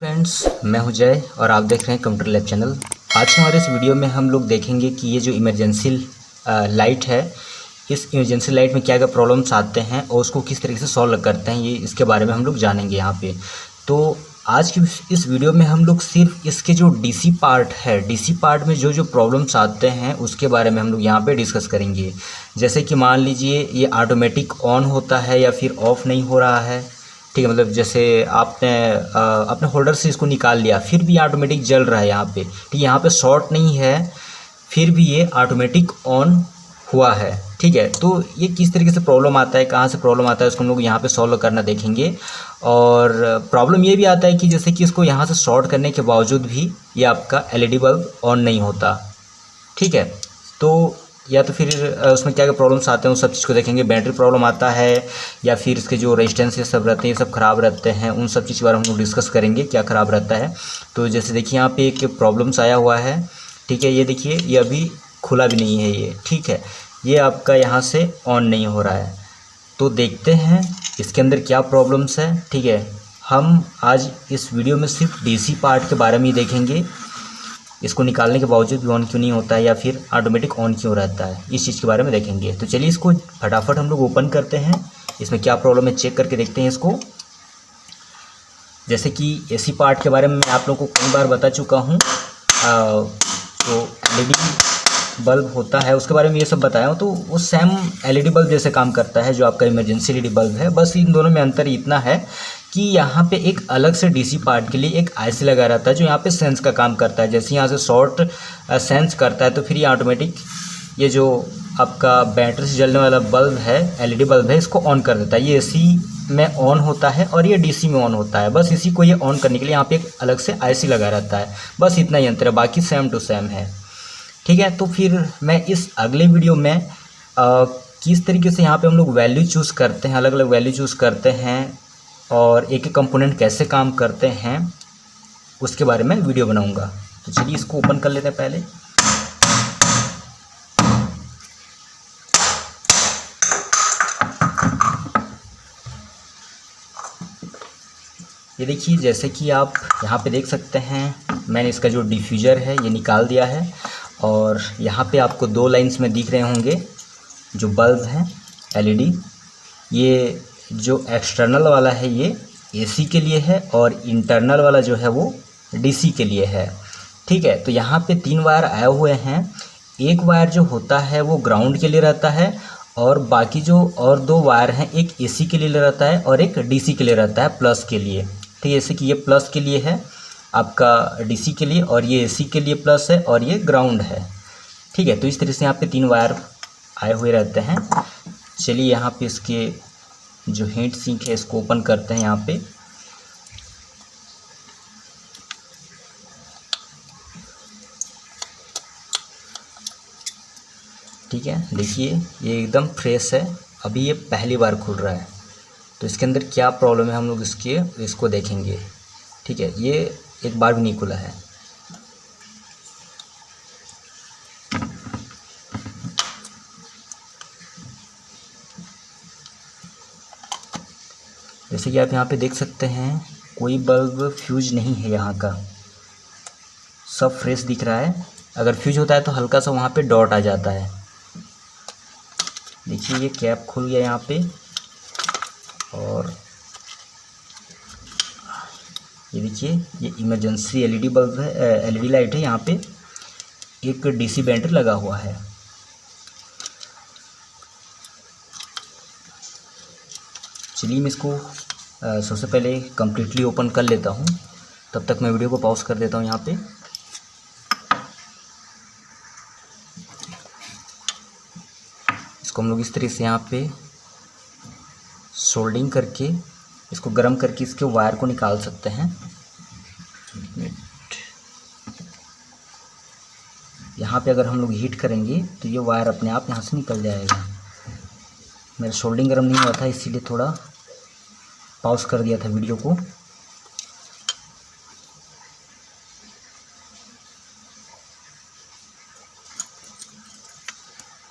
Friends, मैं हूं जय और आप देख रहे हैं कंप्यूटर लैब चैनल। आज के हमारे इस वीडियो में हम लोग देखेंगे कि ये जो इमरजेंसी लाइट है, इस इमरजेंसी लाइट में क्या क्या प्रॉब्लम्स आते हैं और उसको किस तरीके से सॉल्व करते हैं, ये इसके बारे में हम लोग जानेंगे यहाँ पे। तो आज की इस वीडियो में हम लोग सिर्फ इसके जो डीसी पार्ट है, डीसी पार्ट में जो जो प्रॉब्लम्स आते हैं उसके बारे में हम लोग यहाँ पे डिस्कस करेंगे। जैसे कि मान लीजिए ये ऑटोमेटिक ऑन होता है या फिर ऑफ़ नहीं हो रहा है, ठीक है। मतलब जैसे आपने अपने होल्डर से इसको निकाल लिया, फिर भी ऑटोमेटिक जल रहा है यहाँ पे, ठीक है। यहाँ पे शॉर्ट नहीं है, फिर भी ये ऑटोमेटिक ऑन हुआ है, ठीक है। तो ये किस तरीके से प्रॉब्लम आता है, कहाँ से प्रॉब्लम आता है, उसको हम लोग यहाँ पे सॉल्व करना देखेंगे। और प्रॉब्लम ये भी आता है कि जैसे कि इसको यहाँ से शॉर्ट करने के बावजूद भी ये आपका एलईडी बल्ब ऑन नहीं होता, ठीक है। तो या तो फिर उसमें क्या क्या प्रॉब्लम्स आते हैं उन सब चीज़ को देखेंगे। बैटरी प्रॉब्लम आता है या फिर इसके जो रेजिस्टेंस ये सब रहते हैं, ये सब ख़राब रहते हैं, उन सब चीज़ के बारे में हम लोग डिस्कस करेंगे क्या ख़राब रहता है। तो जैसे देखिए यहाँ पे एक प्रॉब्लम्स आया हुआ है, ठीक है। ये देखिए, ये अभी खुला भी नहीं है ये, ठीक है। ये आपका यहाँ से ऑन नहीं हो रहा है। तो देखते हैं इसके अंदर क्या प्रॉब्लम्स है, ठीक है। हम आज इस वीडियो में सिर्फ डीसी पार्ट के बारे में ही देखेंगे, इसको निकालने के बावजूद भी ऑन क्यों नहीं होता है या फिर ऑटोमेटिक ऑन क्यों रहता है, इस चीज़ के बारे में देखेंगे। तो चलिए इसको फटाफट हम लोग ओपन करते हैं, इसमें क्या प्रॉब्लम है चेक करके देखते हैं इसको। जैसे कि एसी पार्ट के बारे में मैं आप लोगों को कई बार बता चुका हूँ, तो एलईडी बल्ब होता है उसके बारे में ये सब बताया हूँ। तो वो सेम एलईडी बल्ब जैसे काम करता है जो आपका इमरजेंसी एलईडी बल्ब है, बस इन दोनों में अंतर इतना है कि यहाँ पे एक अलग से डीसी पार्ट के लिए एक आईसी लगा रहता है जो यहाँ पे सेंस का काम करता है। जैसे यहाँ से शॉर्ट सेंस करता है तो फिर ये ऑटोमेटिक ये जो आपका बैटरी से जलने वाला बल्ब है, एलईडी बल्ब है, इसको ऑन कर देता है। ये एसी में ऑन होता है और ये डीसी में ऑन होता है। बस इसी को ये ऑन करने के लिए यहाँ पे एक अलग से आईसी लगा रहता है, बस इतना ही अंतर है, बाकी सेम टू सेम है, ठीक है। तो फिर मैं इस अगले वीडियो में किस तरीके से यहाँ पे हम लोग वैल्यू चूज़ करते हैं, अलग अलग वैल्यू चूज़ करते हैं और एक एक कंपोनेंट कैसे काम करते हैं उसके बारे में वीडियो बनाऊंगा। तो चलिए इसको ओपन कर लेते हैं पहले। ये देखिए, जैसे कि आप यहाँ पे देख सकते हैं, मैंने इसका जो डिफ्यूज़र है ये निकाल दिया है और यहाँ पे आपको दो लाइंस में दिख रहे होंगे जो बल्ब हैं एलईडी। ये जो एक्सटर्नल वाला है ये एसी के लिए है और इंटरनल वाला जो है वो डीसी के लिए है, ठीक है। तो यहाँ पे तीन वायर आए हुए हैं, एक वायर जो होता है वो ग्राउंड के लिए रहता है और बाकी जो और दो वायर हैं, एक एसी के लिए रहता है और एक डीसी के लिए रहता है, प्लस के लिए, ठीक है। जैसे कि ये प्लस के लिए है आपका डीसी के लिए और ये एसी के लिए प्लस है और ये ग्राउंड है, ठीक है। तो इस तरह से यहाँ पे तीन वायर आए हुए रहते हैं। चलिए यहाँ पे इसके जो हीट सिंक है इसको ओपन करते हैं यहाँ पे। ठीक है, देखिए ये एकदम फ्रेश है, अभी ये पहली बार खुल रहा है। तो इसके अंदर क्या प्रॉब्लम है हम लोग इसको देखेंगे, ठीक है। ये एक बार भी नहीं खुला है। जैसे कि आप यहाँ पे देख सकते हैं, कोई बल्ब फ्यूज नहीं है यहाँ का, सब फ्रेश दिख रहा है। अगर फ्यूज होता है तो हल्का सा वहाँ पे डॉट आ जाता है। देखिए ये कैप खुल गया यहाँ पे और ये देखिए ये इमरजेंसी एलईडी बल्ब है, एलईडी लाइट है। यहाँ पे एक डीसी बैटरी लगा हुआ है। चलिए मैं इसको सबसे पहले कम्प्लीटली ओपन कर लेता हूँ, तब तक मैं वीडियो को पॉज कर देता हूँ यहाँ पे। इसको हम लोग इस तरीके से यहाँ पे सोल्डिंग करके इसको गर्म करके इसके वायर को निकाल सकते हैं। यहाँ पे अगर हम लोग हीट करेंगे तो ये वायर अपने आप यहाँ से निकल जाएगा। मेरा सोल्डिंग गर्म नहीं हुआ था इसीलिए थोड़ा पॉज कर दिया था वीडियो को।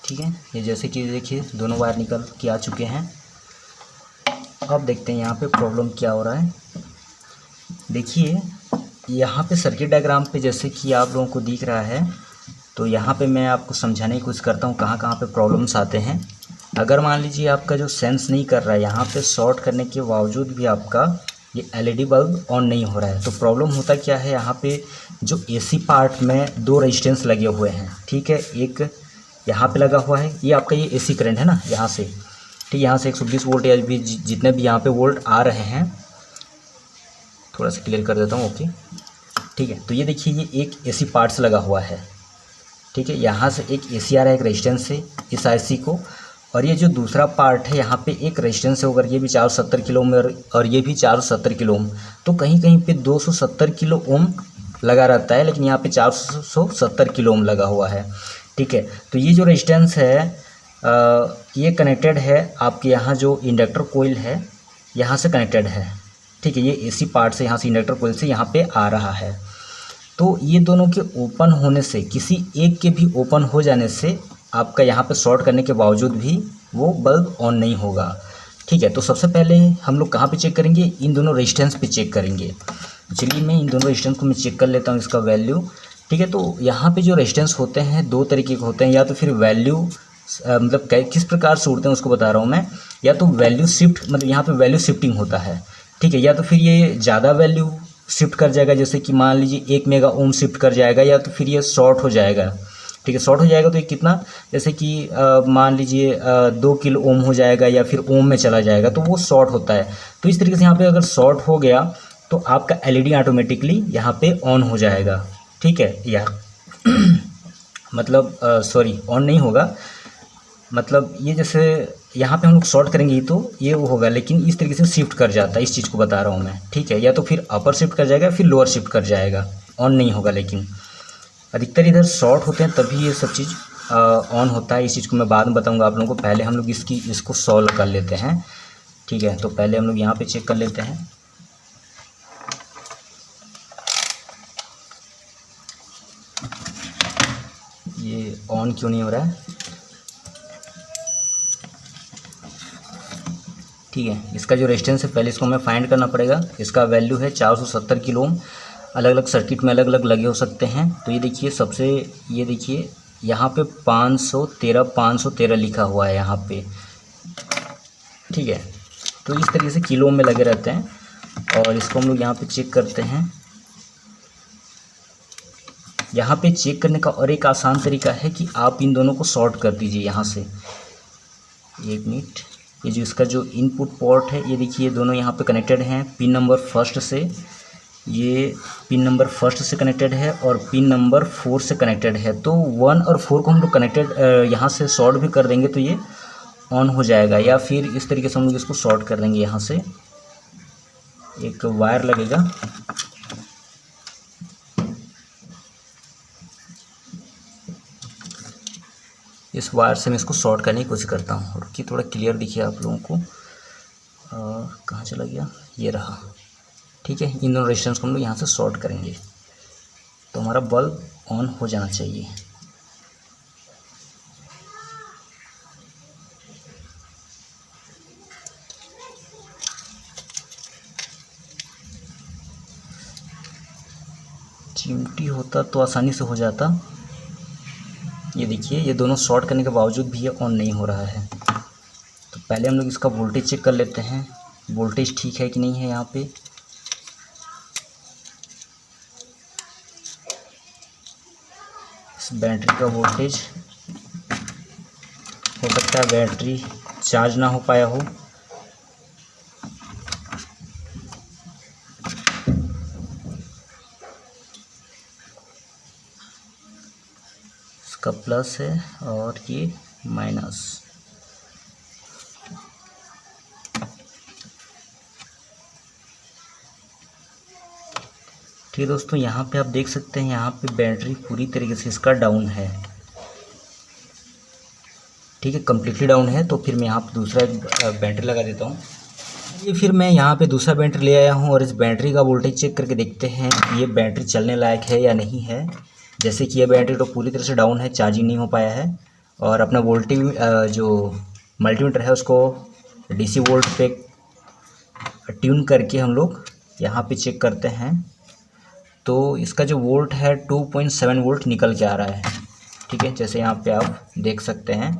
ठीक है, ये जैसे कि देखिए दोनों वायर निकल के आ चुके हैं। अब देखते हैं यहाँ पे प्रॉब्लम क्या हो रहा है। देखिए यहाँ पे सर्किट डायग्राम पे जैसे कि आप लोगों को दिख रहा है, तो यहाँ पे मैं आपको समझाने की कोशिश करता हूँ कहाँ कहाँ पे प्रॉब्लम्स आते हैं। अगर मान लीजिए आपका जो सेंस नहीं कर रहा है, यहाँ पे शॉर्ट करने के बावजूद भी आपका ये एलईडी बल्ब ऑन नहीं हो रहा है, तो प्रॉब्लम होता क्या है, यहाँ पे जो एसी पार्ट में दो रेजिस्टेंस लगे हुए हैं, ठीक है। एक यहाँ पे लगा हुआ है, ये आपका ये एसी करंट है ना, यहाँ से, ठीक, यहाँ से 120 वोल्ट या भी जितने भी यहाँ पे वोल्ट आ रहे हैं, थोड़ा सा क्लियर कर देता हूँ, ओके, ठीक है। तो ये देखिए ये एक एसी पार्ट से लगा हुआ है, ठीक है। यहाँ से एक एसी आ रहा है, एक रेजिस्टेंस से इस आईसी को, और ये जो दूसरा पार्ट है यहाँ पे एक रेजिस्टेंस है, अगर ये भी 470 किलो ओम और ये भी 470 किलो ओम, तो कहीं कहीं पे 270 किलो ओम लगा रहता है, लेकिन यहाँ पे 470 किलो ओम लगा हुआ है, ठीक है। तो ये जो रेजिस्टेंस है ये कनेक्टेड है आपके यहाँ जो इंडक्टर कोइल है यहाँ से कनेक्टेड है, ठीक है। ये एसी पार्ट से यहाँ से इंडक्टर कोइल से यहाँ पे आ रहा है। तो ये दोनों के ओपन होने से, किसी एक के भी ओपन हो जाने से आपका यहाँ पे शॉर्ट करने के बावजूद भी वो बल्ब ऑन नहीं होगा, ठीक है। तो सबसे पहले हम लोग कहाँ पे चेक करेंगे, इन दोनों रेजिस्टेंस पे चेक करेंगे। चलिए मैं इन दोनों रेजिस्टेंस को मैं चेक कर लेता हूँ इसका वैल्यू, ठीक है। तो यहाँ पे जो रेजिस्टेंस होते हैं दो तरीके के होते हैं, या तो फिर वैल्यू मतलब किस प्रकार से उड़ते हैं उसको बता रहा हूँ मैं, या तो वैल्यू शिफ्ट, मतलब यहाँ पे वैल्यू शिफ्टिंग होता है, ठीक है। या तो फिर ये ज़्यादा वैल्यू शिफ्ट कर जाएगा, जैसे कि मान लीजिए 1 मेगा ओम शिफ्ट कर जाएगा, या तो फिर ये शॉर्ट हो जाएगा, ठीक है। शॉर्ट हो जाएगा तो ये कितना, जैसे कि मान लीजिए 2 किलो ओम हो जाएगा, या फिर ओम में चला जाएगा, तो वो शॉर्ट होता है। तो इस तरीके से यहाँ पे अगर शॉर्ट हो गया तो आपका एलईडी ऑटोमेटिकली यहाँ पे ऑन हो जाएगा, ठीक है। या मतलब सॉरी ऑन नहीं होगा, मतलब ये जैसे यहाँ पे हम लोग शॉर्ट करेंगे तो ये वो होगा, लेकिन इस तरीके से शिफ्ट कर जाता है, इस चीज़ को बता रहा हूँ मैं, ठीक है। या तो फिर अपर शिफ्ट कर जाएगा, फिर लोअर शिफ्ट कर जाएगा, ऑन नहीं होगा। लेकिन अधिकतर इधर शॉर्ट होते हैं तभी ये सब चीज़ ऑन होता है। इस चीज़ को मैं बाद में बताऊँगा आप लोगों को, पहले हम लोग इसको सॉल्व कर लेते हैं, ठीक है। तो पहले हम लोग यहाँ पर चेक कर लेते हैं। ये ऑन क्यों नहीं हो रहा है, ठीक है। इसका जो रेजिस्टेंस है पहले इसको हमें फाइंड करना पड़ेगा। इसका वैल्यू है 470 किलो ओम। अलग अलग सर्किट में अलग अलग लगे हो सकते हैं। तो ये देखिए सबसे, ये देखिए यहाँ पे 513 लिखा हुआ है यहाँ पे, ठीक है। तो इस तरीके से किलो में लगे रहते हैं। और इसको हम लोग यहाँ पे चेक करते हैं। यहाँ पे चेक करने का और एक आसान तरीका है कि आप इन दोनों को शॉर्ट कर दीजिए यहाँ से। एक मिनट, ये जो इसका जो इनपुट पोर्ट है, ये देखिए दोनों यहाँ पे कनेक्टेड हैं पिन नंबर फर्स्ट से। ये पिन नंबर फर्स्ट से कनेक्टेड है और पिन नंबर 4 से कनेक्टेड है। तो 1 और 4 को हम लोग कनेक्टेड यहाँ से शॉर्ट भी कर देंगे तो ये ऑन हो जाएगा। या फिर इस तरीके से हम लोग इसको शॉर्ट कर देंगे। यहाँ से एक वायर लगेगा, इस वायर से मैं इसको शॉर्ट करने की कोशिश करता हूँ। और कि थोड़ा क्लियर दिखे आप लोगों को। कहाँ चला गया, ये रहा, ठीक है। इन दोनों रेजिस्टेंस को हम लोग यहाँ से शॉर्ट करेंगे तो हमारा बल्ब ऑन हो जाना चाहिए। चिमटी होता तो आसानी से हो जाता। ये देखिए ये दोनों शॉर्ट करने के बावजूद भी ये ऑन नहीं हो रहा है। तो पहले हम लोग इसका वोल्टेज चेक कर लेते हैं, वोल्टेज ठीक है कि नहीं है। यहाँ पे इस बैटरी का वोल्टेज, हो सकता है बैटरी चार्ज ना हो पाया हो। इसका प्लस है और ये माइनस। ठीक है दोस्तों, यहाँ पे आप देख सकते हैं यहाँ पे बैटरी पूरी तरीके से इसका डाउन है। ठीक है, कम्प्लीटली डाउन है। तो फिर मैं यहाँ पे दूसरा बैटरी लगा देता हूँ। ये फिर मैं यहाँ पे दूसरा बैटरी ले आया हूँ और इस बैटरी का वोल्टेज चेक करके देखते हैं ये बैटरी चलने लायक है या नहीं है। जैसे कि ये बैटरी तो पूरी तरह से डाउन है, चार्जिंग नहीं हो पाया है। और अपना वोल्टेज जो मल्टीमीटर है उसको DC वोल्ट पे ट्यून करके हम लोग यहाँ पे चेक करते हैं तो इसका जो वोल्ट है 2.7 वोल्ट निकल के आ रहा है। ठीक है, जैसे यहाँ पे आप देख सकते हैं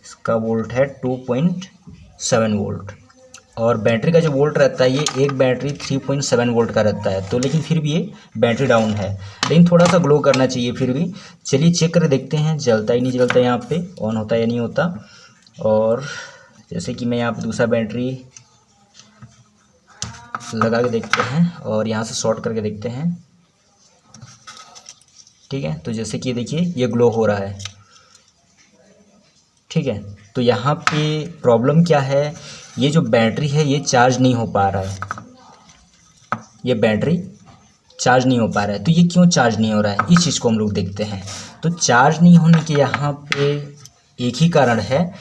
इसका वोल्ट है 2.7 वोल्ट, और बैटरी का जो वोल्ट रहता है ये एक बैटरी 3.7 वोल्ट का रहता है। तो लेकिन फिर भी ये बैटरी डाउन है, लेकिन थोड़ा सा ग्लो करना चाहिए फिर भी। चलिए चेक करके देखते हैं जलता ही नहीं जलता, यहाँ पे ऑन होता है या नहीं होता। और जैसे कि मैं यहाँ पे दूसरा बैटरी लगा के देखते हैं और यहाँ से शॉर्ट करके देखते हैं। ठीक है, तो जैसे कि देखिए ये ग्लो हो रहा है। ठीक है, तो यहाँ पे प्रॉब्लम क्या है, ये जो बैटरी है ये चार्ज नहीं हो पा रहा है, ये बैटरी चार्ज नहीं हो पा रहा है। तो ये क्यों चार्ज नहीं हो रहा है, इस चीज़ को हम लोग देखते हैं। तो चार्ज नहीं होने के यहाँ पे एक ही कारण है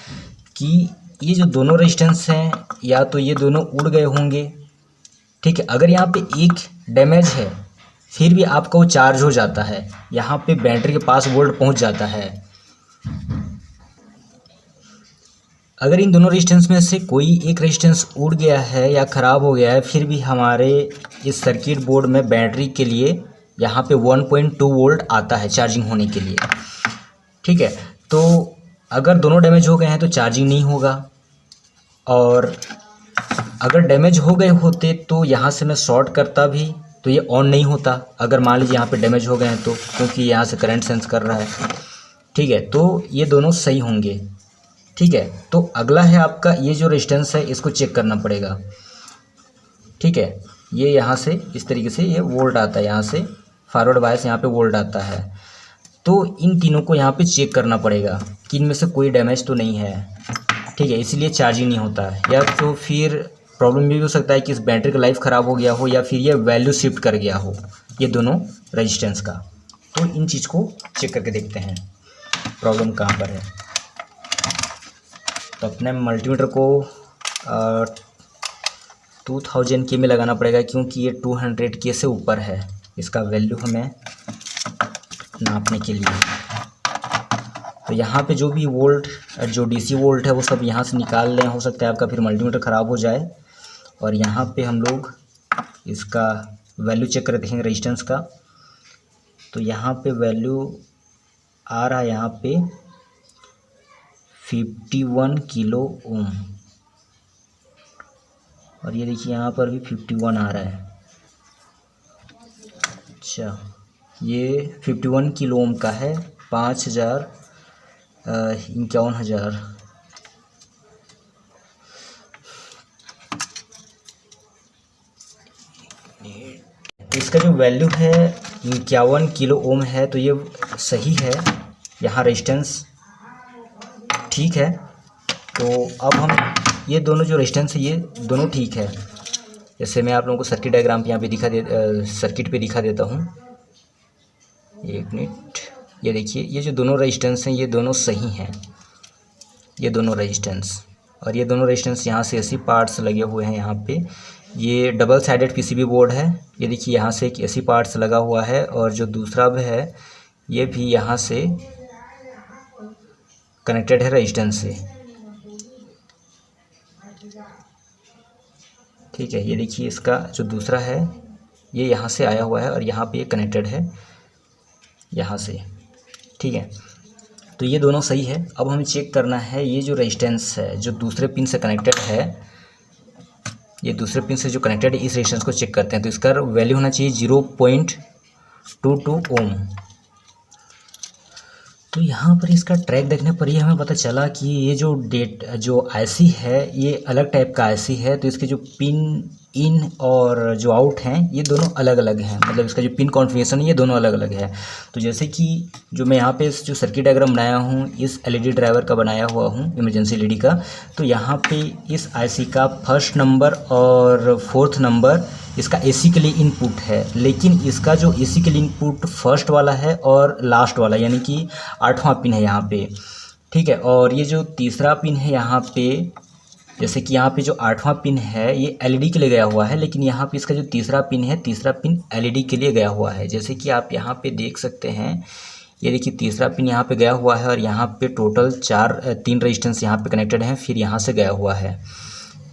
कि ये जो दोनों रेजिस्टेंस हैं या तो ये दोनों उड़ गए होंगे। ठीक है, अगर यहाँ पे एक डैमेज है फिर भी आपका वो चार्ज हो जाता है, यहाँ पे बैटरी के पास वोल्ट पहुँच जाता है। अगर इन दोनों रेजिस्टेंस में से कोई एक रेजिस्टेंस उड़ गया है या ख़राब हो गया है, फिर भी हमारे इस सर्किट बोर्ड में बैटरी के लिए यहाँ पे 1.2 वोल्ट आता है चार्जिंग होने के लिए। ठीक है, तो अगर दोनों डैमेज हो गए हैं तो चार्जिंग नहीं होगा, और अगर डैमेज हो गए होते तो यहाँ से मैं शॉर्ट करता भी तो ये ऑन नहीं होता। अगर मान लीजिए यहाँ पे डैमेज हो गए हैं तो, क्योंकि यहाँ से करंट सेंस कर रहा है। ठीक है, तो ये दोनों सही होंगे। ठीक है, तो अगला है आपका ये जो रेजिस्टेंस है इसको चेक करना पड़ेगा। ठीक है, ये यहाँ से इस तरीके से ये वोल्ट आता है, यहाँ से फॉरवर्ड बायस यहाँ पे वोल्ट आता है। तो इन तीनों को यहाँ पे चेक करना पड़ेगा कि इनमें से कोई डैमेज तो नहीं है। ठीक है, इसलिए चार्जिंग नहीं होता है, या तो फिर प्रॉब्लम ये भी हो सकता है कि इस बैटरी का लाइफ ख़राब हो गया हो, या फिर ये वैल्यू शिफ्ट कर गया हो, ये दोनों रेजिस्टेंस का। तो इन चीज़ को चेक करके देखते हैं प्रॉब्लम कहाँ पर है। तो अपने मल्टीमीटर को 2000 के में लगाना पड़ेगा, क्योंकि ये 200 के से ऊपर है इसका वैल्यू हमें नापने के लिए। तो यहाँ पे जो भी वोल्ट, जो डीसी वोल्ट है वो सब यहाँ से निकाल लें। हो सकता है आपका फिर मल्टीमीटर ख़राब हो जाए। और यहाँ पे हम लोग इसका वैल्यू चेक करके देखेंगे रेजिस्टेंस का। तो यहाँ पे वैल्यू आ रहा है यहाँ पे 51 किलो ओम, और ये देखिए यहाँ पर भी 51 आ रहा है। अच्छा, ये 51 किलो ओम का है, 51,000। इसका जो वैल्यू है 51 किलो ओम है, तो ये सही है, यहाँ रेजिस्टेंस ठीक है। तो अब हम ये दोनों जो रेजिस्टेंस है ये दोनों ठीक है। जैसे मैं आप लोगों को सर्किट डायग्राम पे यहाँ पे सर्किट पे दिखा देता हूँ। एक मिनट, ये देखिए ये जो दोनों रेजिस्टेंस हैं ये दोनों सही हैं, ये दोनों रेजिस्टेंस। और ये दोनों रेजिस्टेंस यहाँ से एसी पार्ट्स लगे हुए हैं यहाँ पे। ये डबल साइडेड पीसीबी बोर्ड है। ये देखिए यहाँ से एक एसी पार्ट्स लगा हुआ है, और जो दूसरा भी है ये भी यहाँ से कनेक्टेड है रेजिस्टेंस से। ठीक है, ये देखिए इसका जो दूसरा है ये यहाँ से आया हुआ है, और यहाँ पे ये कनेक्टेड है यहाँ से। ठीक है, तो ये दोनों सही है। अब हमें चेक करना है ये जो रेजिस्टेंस है जो दूसरे पिन से कनेक्टेड है, ये दूसरे पिन से जो कनेक्टेड है, इस रेजिस्टेंस को चेक करते हैं। तो इसका वैल्यू होना चाहिए 0.22 ओम। तो यहाँ पर इसका ट्रैक देखने पर ही हमें पता चला कि ये जो आईसी है ये अलग टाइप का आईसी है। तो इसके जो पिन इन और जो आउट हैं ये दोनों अलग अलग हैं, मतलब इसका जो पिन कॉन्फ़िगरेशन है ये दोनों अलग अलग है। तो जैसे कि जो मैं यहाँ पे जो सर्किट डायग्राम बनाया हूँ इस एलईडी ड्राइवर का बनाया हुआ हूँ, इमरजेंसी एलईडी का। तो यहाँ पे इस आईसी का फर्स्ट नंबर और फोर्थ नंबर इसका एसी के लिए इनपुट है, लेकिन इसका जो एसी के लिए इनपुट फर्स्ट वाला है और लास्ट वाला, यानी कि 8वां पिन है यहाँ पे। ठीक है, और ये जो तीसरा पिन है यहाँ पे, जैसे कि यहाँ पे जो 8वां पिन है ये एलईडी के लिए गया हुआ है, लेकिन यहाँ पे इसका जो तीसरा पिन है, तीसरा पिन एलईडी के लिए गया हुआ है। जैसे कि आप यहाँ पे देख सकते हैं, ये देखिए तीसरा पिन यहाँ पे गया हुआ है, और यहाँ पे टोटल 3 रेजिस्टेंस यहाँ पे कनेक्टेड हैं, फिर यहाँ से गया हुआ है।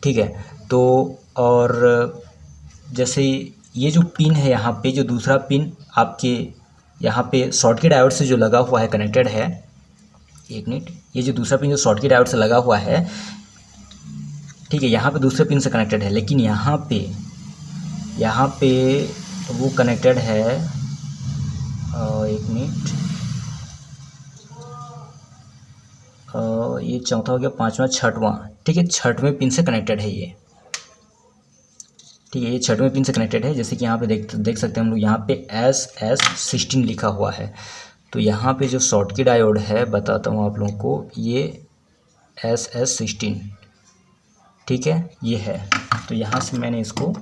ठीक है, तो और जैसे ये जो पिन है यहाँ पे, जो दूसरा पिन आपके यहाँ पे शॉर्टकी डायोड से जो लगा हुआ है, कनेक्टेड है, एक मिनट, ये जो दूसरा पिन जो शॉर्टकी डायोड से लगा हुआ है, ठीक है, यहाँ पे दूसरे पिन से कनेक्टेड है, लेकिन यहाँ पे वो कनेक्टेड है, एक मिनट, ये चौथा हो गया, पांचवा, छठवां, ठीक है, छठवें पिन से कनेक्टेड है ये, ठीक है, ये छठवें पिन से कनेक्टेड है। जैसे कि यहाँ पे देख सकते हैं हम लोग, यहाँ पे SS16 लिखा हुआ है। तो यहाँ पे जो शॉर्टकी डायोड है, बताता हूँ आप लोगों को, ये SS16, ठीक है, ये है। तो यहाँ से मैंने इसको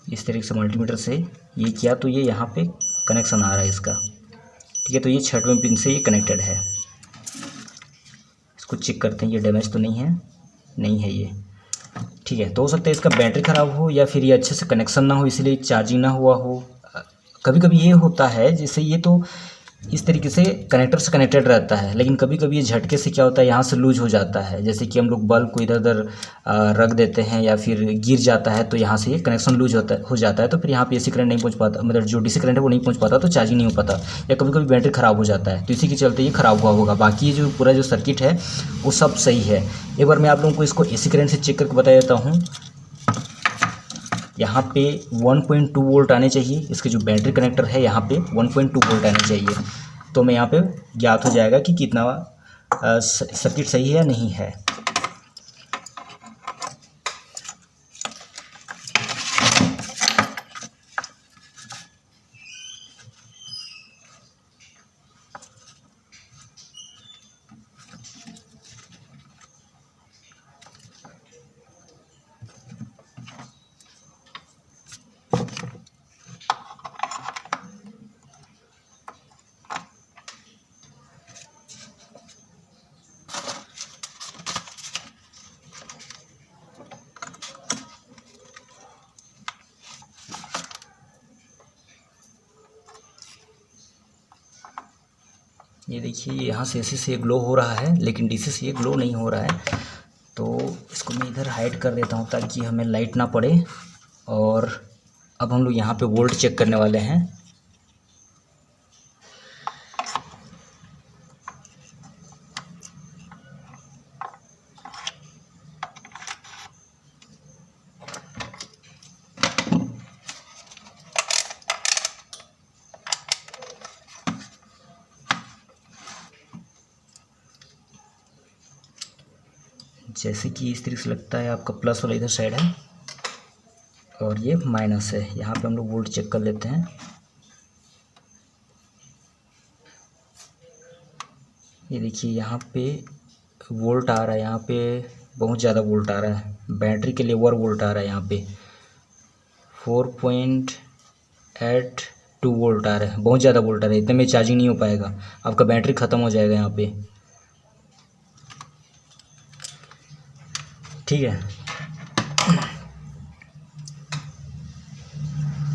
इस तरीके से मल्टीमीटर से ये किया, तो ये यहाँ पे कनेक्शन आ रहा है इसका, ठीक है। तो ये छठवें पिन से ये कनेक्टेड है। इसको चेक करते हैं, ये डैमेज तो नहीं है ये, ठीक है। तो हो सकता है इसका बैटरी ख़राब हो, या फिर ये अच्छे से कनेक्शन ना हो, इसलिए चार्जिंग ना हुआ हो। कभी कभी ये होता है, जैसे ये तो इस तरीके से कनेक्टर से कनेक्टेड रहता है, लेकिन कभी कभी ये झटके से क्या होता है, यहाँ से लूज हो जाता है। जैसे कि हम लोग बल्ब को इधर उधर रख देते हैं, या फिर गिर जाता है, तो यहाँ से ये कनेक्शन लूज हो जाता है। तो फिर यहाँ पे एसी करंट नहीं पहुँच पाता, मतलब जो डीसी करंट है वो नहीं पहुँच पाता, तो चार्जिंग नहीं हो पाता, या कभी कभी बैटरी ख़राब हो जाता है, तो इसी के चलते ये ख़राब हुआ होगा। बाकी ये जो पूरा जो सर्किट है वो सब सही है। एक बार मैं आप लोगों को इसको एसी करंट से चेक करके बता देता हूँ। यहाँ पे 1.2 वोल्ट आने चाहिए, इसके जो बैटरी कनेक्टर है यहाँ पे 1.2 वोल्ट आने चाहिए। तो मैं यहाँ पे ज्ञात हो जाएगा कि कितना सर्किट सही है या नहीं है। ये देखिए, यहाँ से एसी से ग्लो हो रहा है, लेकिन डीसी से ये ग्लो नहीं हो रहा है। तो इसको मैं इधर हाइड कर देता हूँ ताकि हमें लाइट ना पड़े। और अब हम लोग यहाँ पे वोल्ट चेक करने वाले हैं। जैसे कि इस तरीके से लगता है, आपका प्लस वाला इधर साइड है और ये माइनस है। यहाँ पे हम लोग वोल्ट चेक कर लेते हैं। ये देखिए, यहाँ पे वोल्ट आ रहा है, यहाँ पे बहुत ज़्यादा वोल्ट आ रहा है, बैटरी के लिए ओवर वोल्ट आ रहा है। यहाँ पे 4.82 वोल्ट आ रहा है, बहुत ज़्यादा वोल्ट आ रहा है। इतने में चार्जिंग नहीं हो पाएगा, आपका बैटरी ख़त्म हो जाएगा यहाँ पे, ठीक है।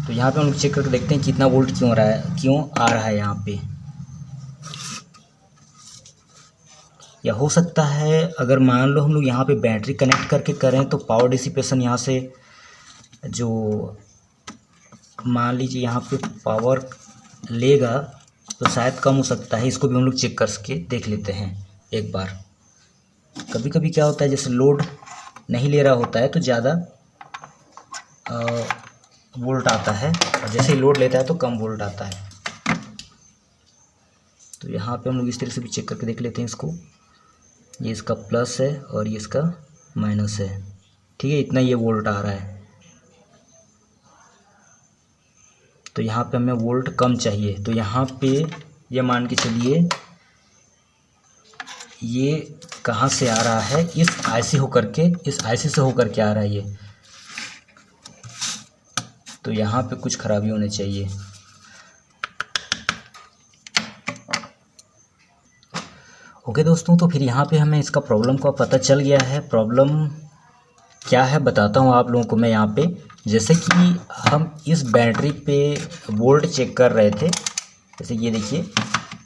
तो यहाँ पे हम लोग चेक करके देखते हैं कितना वोल्ट क्यों आ रहा है यहाँ पे। या हो सकता है, अगर मान लो हम लोग यहाँ पे बैटरी कनेक्ट करके करें तो पावर डिसिपेशन यहाँ से जो मान लीजिए यहाँ पे पावर लेगा तो शायद कम हो सकता है। इसको भी हम लोग चेक करके देख लेते हैं एक बार। कभी कभी क्या होता है, जैसे लोड नहीं ले रहा होता है तो ज़्यादा वोल्ट आता है, और जैसे ही लोड लेता है तो कम वोल्ट आता है। तो यहाँ पे हम लोग इस तरह से भी चेक करके देख लेते हैं इसको। ये इसका प्लस है और ये इसका माइनस है, ठीक है। इतना ये वोल्ट आ रहा है, तो यहाँ पे हमें वोल्ट कम चाहिए। तो यहाँ पे ये मान के चलिए, ये कहाँ से आ रहा है, इस आईसी से होकर के आ रहा है ये। तो यहाँ पे कुछ खराबी होनी चाहिए। ओके दोस्तों, तो फिर यहाँ पे हमें इसका प्रॉब्लम का पता चल गया है। प्रॉब्लम क्या है बताता हूँ आप लोगों को मैं यहाँ पे। जैसे कि हम इस बैटरी पे वोल्ट चेक कर रहे थे, जैसे ये देखिए,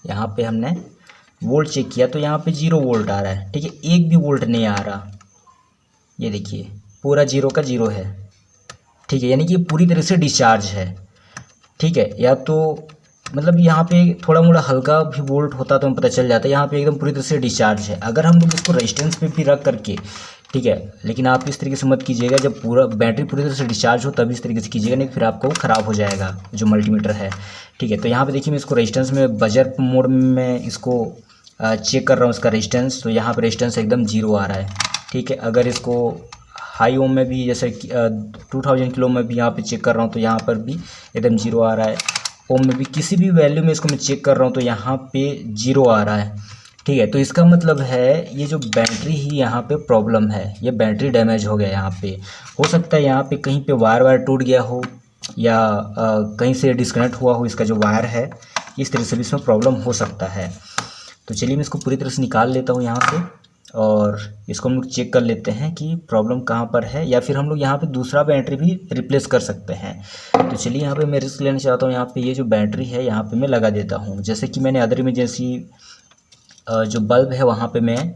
यहाँ पे हमने वोल्ट चेक किया तो यहाँ पे 0 वोल्ट आ रहा है, ठीक है। एक भी वोल्ट नहीं आ रहा, ये देखिए पूरा 0 का 0 है, ठीक है, यानी कि पूरी तरह से डिस्चार्ज है, ठीक है। या तो मतलब यहाँ पे थोड़ा मोड़ा हल्का भी वोल्ट होता तो हमें पता चल जाता है, यहाँ पे एकदम पूरी तरह से डिस्चार्ज है। अगर हम लोग इसको रेजिस्टेंस पे भी रख करके, ठीक है, लेकिन आप इस तरीके से मत कीजिएगा, जब पूरा बैटरी पूरी तरह से डिस्चार्ज हो तभी इस तरीके से कीजिएगा, नहीं फिर आपको ख़राब हो जाएगा जो मल्टीमीटर है, ठीक है। तो यहाँ पे देखिए मैं इसको रेजिस्टेंस में बजर मोड में इसको चेक कर रहा हूँ इसका रेजिस्टेंस, तो यहाँ पर रेजिस्टेंस एकदम 0 आ रहा है, ठीक है। अगर इसको हाई ओम में भी जैसे 2000 किलो में भी यहाँ पे चेक कर रहा हूँ तो यहाँ पर भी एकदम 0 आ रहा है। ओम में भी किसी भी वैल्यू में इसको मैं चेक कर रहा हूँ तो यहाँ पे 0 आ रहा है, ठीक है। तो इसका मतलब है ये जो बैटरी ही यहाँ पे प्रॉब्लम है, ये बैटरी डैमेज हो गया यहाँ पे। हो सकता है यहाँ पे कहीं पे वायर टूट गया हो या कहीं से डिस्कनेक्ट हुआ हो इसका जो वायर है, इस तरह से भी इसमें प्रॉब्लम हो सकता है। तो चलिए मैं इसको पूरी तरह से निकाल लेता हूँ यहाँ से और इसको हम लोग चेक कर लेते हैं कि प्रॉब्लम कहाँ पर है, या फिर हम लोग यहाँ पे दूसरा बैटरी भी रिप्लेस कर सकते हैं। तो चलिए यहाँ पे मैं रिस्क लेना चाहता हूँ, यहाँ पे ये जो बैटरी है यहाँ पे मैं लगा देता हूँ। जैसे कि मैंने अदर इमरजेंसी जो बल्ब है वहाँ पे मैं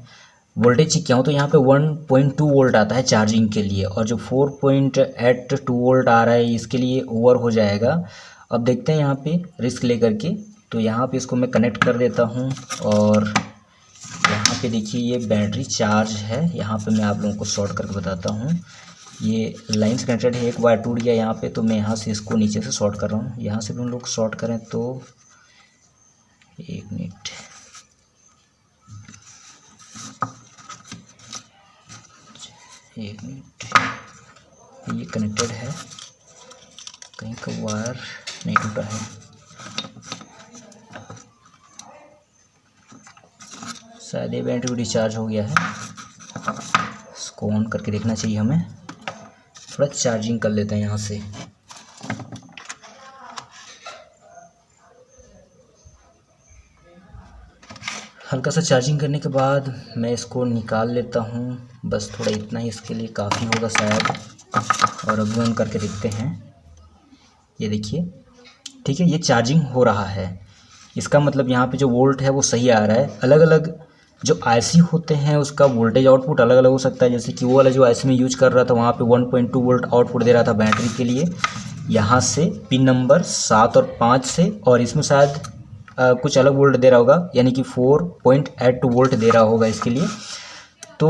वोल्टेज चेक किया हूँ तो यहाँ पे 1.2 वोल्ट आता है चार्जिंग के लिए, और जो 4.82 वोल्ट आ रहा है इसके लिए ओवर हो जाएगा। अब देखते हैं यहाँ पे रिस्क ले करके, तो यहाँ पे इसको मैं कनेक्ट कर देता हूँ और यहाँ पे देखिए ये बैटरी चार्ज है। यहाँ पे मैं आप लोगों को शॉर्ट करके बताता हूँ, ये लाइन से कनेक्टेड है, एक वायर टूट गया यहाँ पे, तो मैं यहाँ से इसको नीचे से शॉर्ट कर रहा हूँ। यहाँ से भी हम लोग शॉर्ट करें तो 1 मिनट, ये कनेक्टेड है, कहीं का वायर नहीं टूटा है, शायद ये बैटरी डिस्चार्ज हो गया है। इसको ऑन करके देखना चाहिए हमें, थोड़ा चार्जिंग कर लेते हैं यहाँ से। हल्का सा चार्जिंग करने के बाद मैं इसको निकाल लेता हूँ, बस थोड़ा इतना ही इसके लिए काफ़ी होगा शायद। और अभी ऑन करके देखते हैं, ये देखिए, ठीक है, ये चार्जिंग हो रहा है। इसका मतलब यहाँ पे जो वोल्ट है वो सही आ रहा है। अलग अलग जो आईसी होते हैं उसका वोल्टेज आउटपुट अलग अलग हो सकता है, जैसे कि वो वाला जो आईसी में यूज कर रहा था वहाँ पे 1.2 वोल्ट आउटपुट दे रहा था बैटरी के लिए, यहाँ से पिन नंबर 7 और 5 से, और इसमें शायद कुछ अलग वोल्ट दे रहा होगा, यानी कि 4.82 वोल्ट दे रहा होगा इसके लिए। तो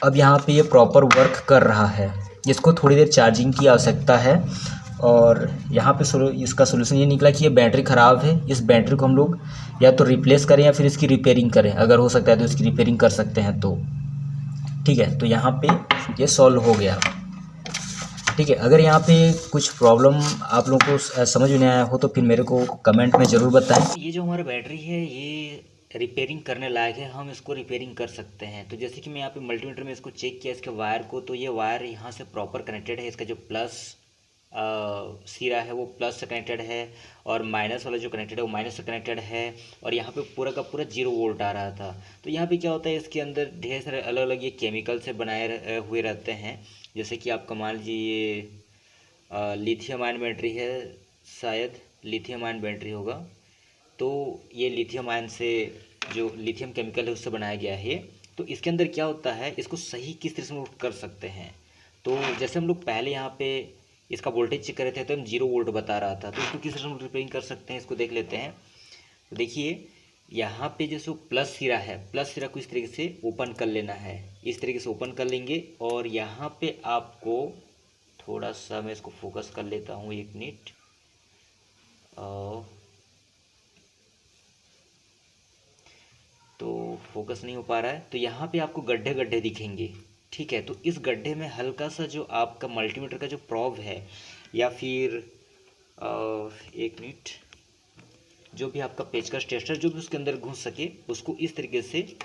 अब यहाँ पे ये प्रॉपर वर्क कर रहा है, इसको थोड़ी देर चार्जिंग की आवश्यकता है। और यहाँ पे इसका सोल्यूशन ये निकला कि ये बैटरी ख़राब है, इस बैटरी को हम लोग या तो रिप्लेस करें या फिर इसकी रिपेयरिंग करें, अगर हो सकता है तो इसकी रिपेयरिंग कर सकते हैं। तो ठीक है, तो यहाँ पे ये सॉल्व हो गया, ठीक है। अगर यहाँ पे कुछ प्रॉब्लम आप लोगों को समझ में नहीं आया हो तो फिर मेरे को कमेंट में ज़रूर बताएं। ये जो हमारा बैटरी है ये रिपेयरिंग करने लायक है, हम इसको रिपेयरिंग कर सकते हैं। तो जैसे कि मैं यहाँ पे मल्टीमीटर में इसको चेक किया इसके वायर को, तो ये वायर यहाँ से प्रॉपर कनेक्टेड है, इसका जो प्लस सिरा है वो प्लस से कनेक्टेड है, और माइनस वाला जो कनेक्टेड है वो माइनस से कनेक्टेड है, और यहाँ पे पूरा का पूरा 0 वोल्ट आ रहा था। तो यहाँ पे क्या होता है, इसके अंदर ढेर सारे अलग अलग ये केमिकल से बनाए हुए रहते हैं। जैसे कि आपका मान लीजिए ये लिथियम आयन बैटरी है, शायद लिथियम आयन बैटरी होगा, तो ये लिथियम आयन से जो लिथियम केमिकल है उससे बनाया गया है। तो इसके अंदर क्या होता है, इसको सही किस तरह से हम कर सकते हैं। तो जैसे हम लोग पहले यहाँ पे इसका वोल्टेज चेक कर रहे थे तो हम 0 वोल्ट बता रहा था, तो इसको किस तरह से हम रिपेयरिंग कर सकते हैं इसको देख लेते हैं। तो देखिए यहाँ पे जैसे प्लस सिरा है, प्लस सिरा को इस तरीके से ओपन कर लेना है, इस तरीके से ओपन कर लेंगे, और यहाँ पे आपको थोड़ा सा मैं इसको फोकस कर लेता हूँ, 1 मिनट। तो फोकस नहीं हो पा रहा है, तो यहाँ पे आपको गड्ढे गड्ढे दिखेंगे, ठीक है। तो इस गड्ढे में हल्का सा जो आपका मल्टीमीटर का जो प्रोब है, या फिर 1 मिनट, जो भी आपका पेचकस टेस्टर जो भी उसके अंदर घुस सके उसको इस तरीके से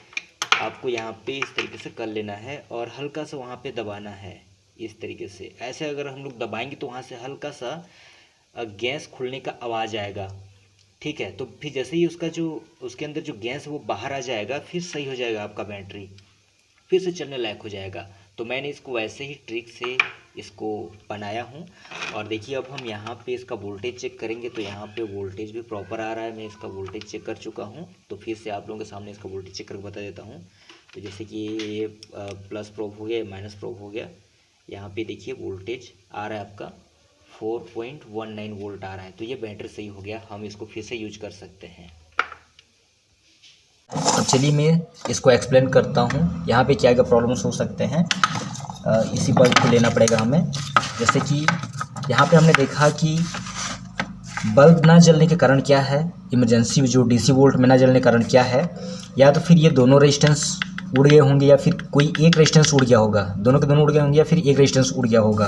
आपको यहाँ पे इस तरीके से कर लेना है, और हल्का सा वहाँ पे दबाना है इस तरीके से। ऐसे अगर हम लोग दबाएंगे तो वहाँ से हल्का सा गैस खुलने का आवाज़ आएगा, ठीक है। तो फिर जैसे ही उसका जो उसके अंदर जो गैस है वो बाहर आ जाएगा, फिर सही हो जाएगा आपका बैटरी, फिर से चलने लायक हो जाएगा। तो मैंने इसको वैसे ही ट्रिक से इसको बनाया हूँ। और देखिए अब हम यहाँ पे इसका वोल्टेज चेक करेंगे, तो यहाँ पे वोल्टेज भी प्रॉपर आ रहा है, मैं इसका वोल्टेज चेक कर चुका हूँ। तो फिर से आप लोगों के सामने इसका वोल्टेज चेक करके बता देता हूँ। तो जैसे कि ये प्लस प्रोब हो गया, माइनस प्रोब हो गया, यहाँ पे देखिए वोल्टेज आ रहा है आपका 4.19 वोल्ट आ रहा है। तो ये बैटरी सही हो गया, हम इसको फिर से यूज कर सकते हैं। अब चलिए मैं इसको एक्सप्लेन करता हूँ यहाँ पे क्या क्या प्रॉब्लम्स हो सकते हैं। इसी बल्ब को लेना पड़ेगा हमें। जैसे कि यहाँ पे हमने देखा कि बल्ब ना जलने के कारण क्या है, इमरजेंसी जो डीसी वोल्ट में ना जलने के कारण क्या है, या तो फिर ये दोनों रेजिस्टेंस उड़ गए होंगे या फिर कोई एक रेजिस्टेंस उड़ गया होगा, दोनों के दोनों उड़ गए होंगे या फिर एक रेजिस्टेंस उड़ गया होगा,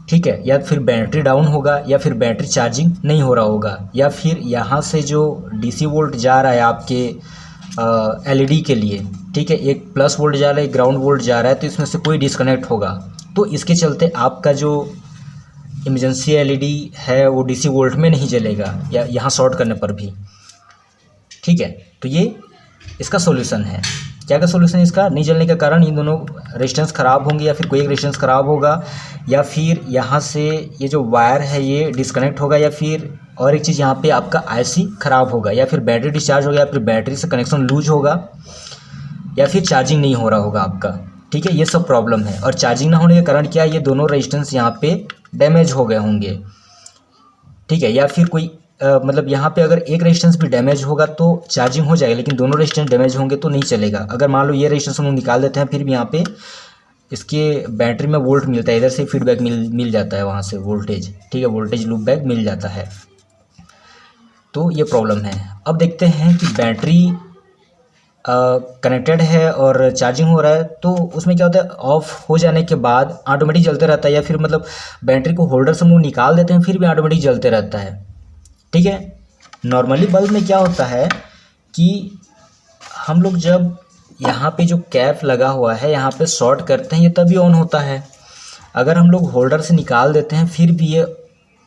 ठीक है। या फिर बैटरी डाउन होगा, या फिर बैटरी चार्जिंग नहीं हो रहा होगा, या फिर यहाँ से जो डीसी वोल्ट जा रहा है आपके एलईडी के लिए, ठीक है, एक प्लस वोल्ट जा रहा है, एक ग्राउंड वोल्ट जा रहा है, तो इसमें से कोई डिस्कनेक्ट होगा। तो इसके चलते आपका जो इमरजेंसी एलईडी है वो डीसी वोल्ट में नहीं जलेगा, या यहाँ शॉर्ट करने पर भी, ठीक है। तो ये इसका सॉल्यूशन है। क्या का सॉल्यूशन इसका? नहीं जलने के कारण इन दोनों रेजिस्टेंस ख़राब होंगे, या फिर कोई एक रेजिस्टेंस ख़राब होगा, या फिर यहाँ से ये जो वायर है ये डिस्कनेक्ट होगा, या फिर और एक चीज़ यहाँ पे आपका आईसी ख़राब होगा, या फिर बैटरी डिस्चार्ज होगा, या फिर बैटरी से कनेक्शन लूज होगा, या फिर चार्जिंग नहीं हो रहा होगा आपका, ठीक है। ये सब प्रॉब्लम है। और चार्जिंग ना होने के कारण क्या, ये दोनों रेजिस्टेंस यहाँ पे डैमेज हो गए होंगे, ठीक है। या फिर कोई मतलब यहाँ पे अगर एक रेजिस्टेंस भी डैमेज होगा तो चार्जिंग हो जाएगा, लेकिन दोनों रेजिस्टेंस डैमेज होंगे तो नहीं चलेगा। अगर मान लो ये रेजिस्टेंस हम लोग निकाल देते हैं, फिर भी यहाँ पे इसके बैटरी में वोल्ट मिलता है, इधर से फीडबैक मिल जाता है वहाँ से वोल्टेज, ठीक है, वोल्टेज लूप बैक मिल जाता है। तो ये प्रॉब्लम है। अब देखते हैं कि बैटरी कनेक्टेड है और चार्जिंग हो रहा है, तो उसमें क्या होता है, ऑफ हो जाने के बाद ऑटोमेटिक जलते रहता है, या फिर मतलब बैटरी को होल्डर से हम लोग निकाल देते हैं फिर भी ऑटोमेटिक जलते रहता है, ठीक है। नॉर्मली बल्ब में क्या होता है कि हम लोग जब यहाँ पे जो कैप लगा हुआ है यहाँ पे शॉर्ट करते हैं, ये तभी ऑन होता है। अगर हम लोग होल्डर से निकाल देते हैं फिर भी ये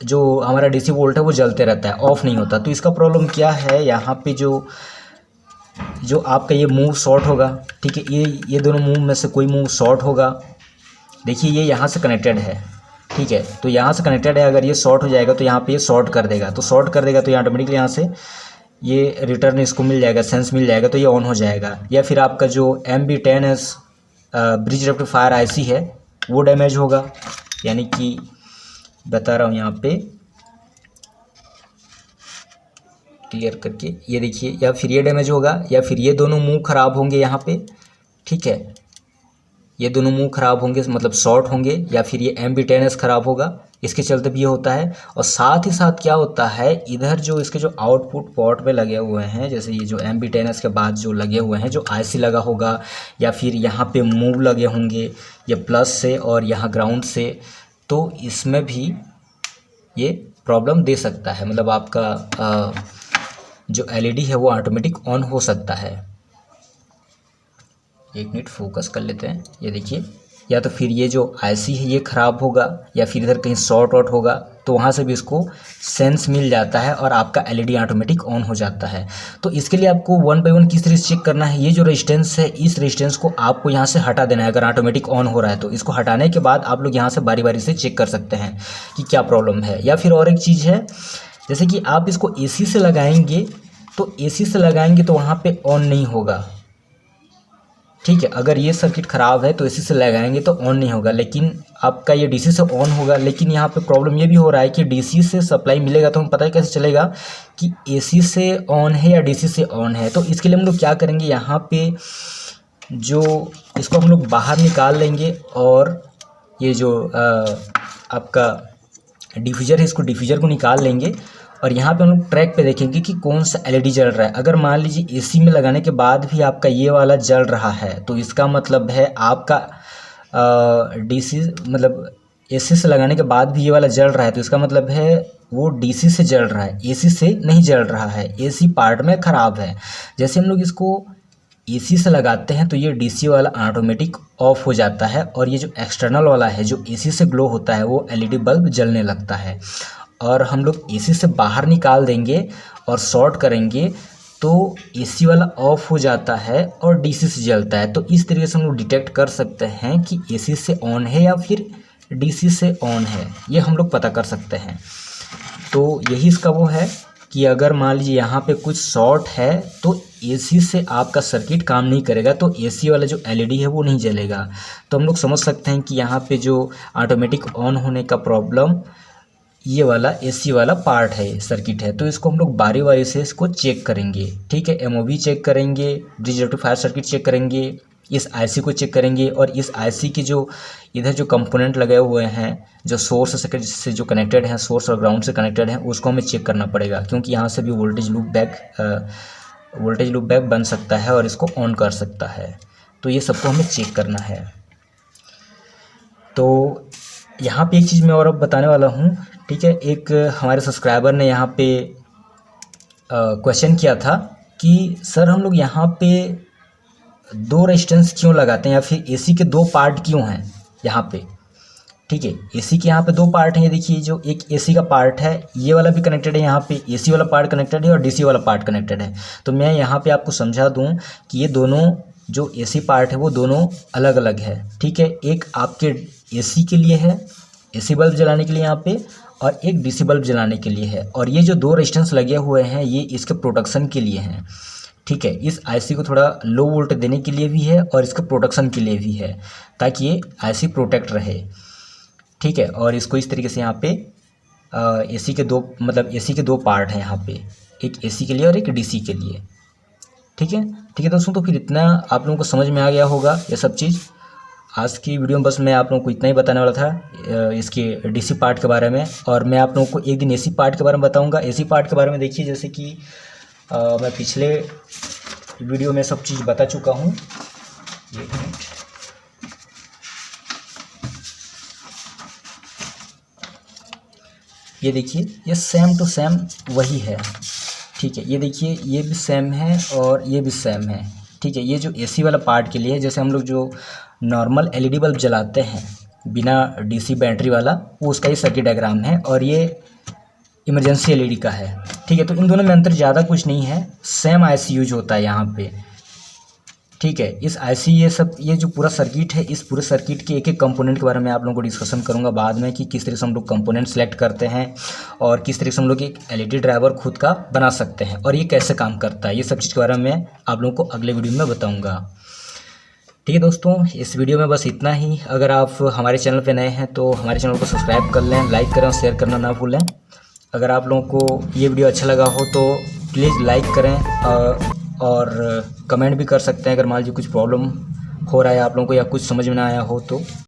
जो हमारा डीसी वोल्ट है वो जलते रहता है, ऑफ नहीं होता। तो इसका प्रॉब्लम क्या है, यहाँ पे जो आपका ये मूव शॉर्ट होगा, ठीक है, ये दोनों मूव में से कोई मूव शॉर्ट होगा। देखिए ये यहाँ से कनेक्टेड है, ठीक है, तो यहाँ से कनेक्टेड है, अगर ये शॉर्ट हो जाएगा तो यहाँ पे ये शॉर्ट कर देगा, तो शॉर्ट कर देगा तो ये ऑटोमेटिकली यहाँ से ये रिटर्न इसको मिल जाएगा, सेंस मिल जाएगा, तो ये ऑन हो जाएगा। या फिर आपका जो MB10S ब्रिज रेक्टिफायर आईसी है वो डैमेज होगा, यानी कि बता रहा हूँ यहाँ पे क्लियर करके, ये देखिए, या फिर ये डैमेज होगा, या फिर ये दोनों मुंह खराब होंगे यहाँ पे, ठीक है, ये दोनों मुंह खराब होंगे मतलब शॉर्ट होंगे, या फिर ये MB10S खराब होगा, इसके चलते भी ये होता है। और साथ ही साथ क्या होता है, इधर जो इसके जो आउटपुट पोर्ट पे लगे हुए हैं, जैसे ये जो MB10S के बाद जो लगे हुए हैं, जो आईसी लगा होगा, या फिर यहाँ पे मूव लगे होंगे ये प्लस से और यहाँ ग्राउंड से, तो इसमें भी ये प्रॉब्लम दे सकता है। मतलब आपका जो एलईडी है वो ऑटोमेटिक ऑन हो सकता है। एक मिनट फोकस कर लेते हैं। ये देखिए, या तो फिर ये जो आईसी है ये ख़राब होगा, या फिर इधर कहीं शॉर्ट आउट होगा, तो वहाँ से भी इसको सेंस मिल जाता है और आपका एलईडी ऑटोमेटिक ऑन हो जाता है। तो इसके लिए आपको 1 बाय 1 किस तरह से चेक करना है, ये जो रेजिस्टेंस है इस रेजिस्टेंस को आपको यहाँ से हटा देना है। अगर ऑटोमेटिक ऑन हो रहा है तो इसको हटाने के बाद आप लोग यहाँ से बारी बारी से चेक कर सकते हैं कि क्या प्रॉब्लम है। या फिर और एक चीज़ है, जैसे कि आप इसको एसी से लगाएंगे, तो एसी से लगाएंगे तो वहाँ पे ऑन नहीं होगा, ठीक है। अगर ये सर्किट ख़राब है तो एसी से लगाएंगे तो ऑन नहीं होगा, लेकिन आपका ये डीसी से ऑन होगा। लेकिन यहाँ पे प्रॉब्लम ये भी हो रहा है कि डीसी से सप्लाई मिलेगा तो हम पता कैसे चलेगा कि एसी से ऑन है या डीसी से ऑन है। तो इसके लिए हम लोग क्या करेंगे, यहाँ पे जो इसको हम लोग बाहर निकाल लेंगे, और ये जो आपका डिफ्यूज़र है इसको डिफ्यूज़र को निकाल लेंगे, और यहाँ पे हम लोग ट्रैक पे देखेंगे कि कौन सा एलईडी जल रहा है। अगर मान लीजिए एसी में लगाने के बाद भी आपका ये वाला जल रहा है, तो इसका मतलब है आपका डीसी मतलब एसी से लगाने के बाद भी ये वाला जल रहा है, तो इसका मतलब है वो डीसी से जल रहा है, एसी से नहीं जल रहा है, एसी पार्ट में ख़राब है। जैसे हम लोग इसको एसी से लगाते हैं तो ये डीसी वाला ऑटोमेटिक ऑफ हो जाता है, और ये जो एक्सटर्नल वाला है जो एसी से ग्लो होता है वो एलईडी बल्ब जलने लगता है। और हम लोग एसी से बाहर निकाल देंगे और शॉर्ट करेंगे तो एसी वाला ऑफ हो जाता है और डीसी से जलता है। तो इस तरीके से हम लोग डिटेक्ट कर सकते हैं कि एसी से ऑन है या फिर डीसी से ऑन है, ये हम लोग पता कर सकते हैं। तो यही इसका वो है कि अगर मान लीजिए यहाँ पे कुछ शॉर्ट है तो एसी से आपका सर्किट काम नहीं करेगा, तो एसी वाला जो एलईडी है वो नहीं जलेगा। तो हम लोग समझ सकते हैं कि यहाँ पे जो ऑटोमेटिक ऑन होने का प्रॉब्लम ये वाला एसी वाला पार्ट है, सर्किट है। तो इसको हम लोग बारी बारी से इसको चेक करेंगे, ठीक है। एमओवी चेक करेंगे, ब्रिज रेक्टिफायर सर्किट चेक करेंगे, इस आईसी को चेक करेंगे, और इस आईसी की जो इधर जो कंपोनेंट लगे हुए हैं जो सोर्स से जो कनेक्टेड हैं, सोर्स और ग्राउंड से कनेक्टेड हैं, उसको हमें चेक करना पड़ेगा, क्योंकि यहाँ से भी वोल्टेज लूप बैक बन सकता है और इसको ऑन कर सकता है। तो ये सबको हमें चेक करना है। तो यहाँ पे एक चीज़ मैं और अब बताने वाला हूँ, ठीक है। एक हमारे सब्सक्राइबर ने यहाँ पे क्वेश्चन किया था कि सर हम लोग यहाँ पे 2 रेजिस्टेंस क्यों लगाते हैं, या फिर एसी के 2 पार्ट क्यों हैं यहाँ पे, ठीक है। एसी के यहाँ पे 2 पार्ट हैं। ये देखिए, जो एक एसी का पार्ट है ये वाला भी कनेक्टेड है, यहाँ पे एसी वाला पार्ट कनेक्टेड है और डीसी वाला पार्ट कनेक्टेड है। तो मैं यहाँ पे आपको समझा दूँ कि ये दोनों जो एसी पार्ट है वो दोनों अलग अलग है, ठीक है। एक आपके एसी के लिए है, एसी बल्ब जलाने के लिए यहाँ पे, और एक डीसी बल्ब जलाने के लिए है। और ये जो 2 रेजिस्टेंस लगे हुए हैं ये इसके प्रोटेक्शन के लिए हैं, ठीक है। इस आईसी को थोड़ा लो वोल्ट देने के लिए भी है और इसके प्रोटेक्शन के लिए भी है, ताकि ये आईसी प्रोटेक्ट रहे, ठीक है। और इसको इस तरीके से यहाँ पे एसी के 2 पार्ट हैं यहाँ पे, एक एसी के लिए और एक डीसी के लिए, ठीक है दोस्तों। तो फिर इतना आप लोगों को समझ में आ गया होगा ये सब चीज़। आज की वीडियो में बस मैं आप लोगों को इतना ही बताने वाला था इसके डीसी पार्ट के बारे में, और मैं आप लोगों को एक दिन एसी पार्ट के बारे में बताऊंगा। एसी पार्ट के बारे में देखिए, जैसे कि मैं पिछले वीडियो में सब चीज़ बता चुका हूँ। एक मिनट, ये देखिए, ये सेम टू सेम वही है, ठीक है। ये देखिए, ये भी सेम है और ये भी सेम है, ठीक है। ये जो एसी वाला पार्ट के लिए, जैसे हम लोग जो नॉर्मल एलईडी बल्ब जलाते हैं बिना डीसी बैटरी वाला, वो उसका ही सर्किट डायग्राम है, और ये इमरजेंसी एलईडी का है, ठीक है। तो इन दोनों में अंतर ज़्यादा कुछ नहीं है, सेम आईसी यूज होता है यहाँ पे, ठीक है। इस आईसी ये जो पूरा सर्किट है, इस पूरे सर्किट के एक एक कंपोनेंट के बारे में आप लोगों को डिस्कशन करूंगा बाद में, कि किस तरह से हम लोग कंपोनेंट सेलेक्ट करते हैं और किस तरह से हम लोग एक एलईडी ड्राइवर खुद का बना सकते हैं और ये कैसे काम करता है। ये सब चीज़ के बारे में आप लोगों को अगले वीडियो में बताऊँगा, ठीक है दोस्तों। इस वीडियो में बस इतना ही। अगर आप हमारे चैनल पे नए हैं तो हमारे चैनल को सब्सक्राइब कर लें, लाइक करें और शेयर करना ना भूलें। अगर आप लोगों को ये वीडियो अच्छा लगा हो तो प्लीज़ लाइक करें, और कमेंट भी कर सकते हैं अगर मान लीजिए कुछ प्रॉब्लम हो रहा है आप लोगों को या कुछ समझ में ना आया हो तो।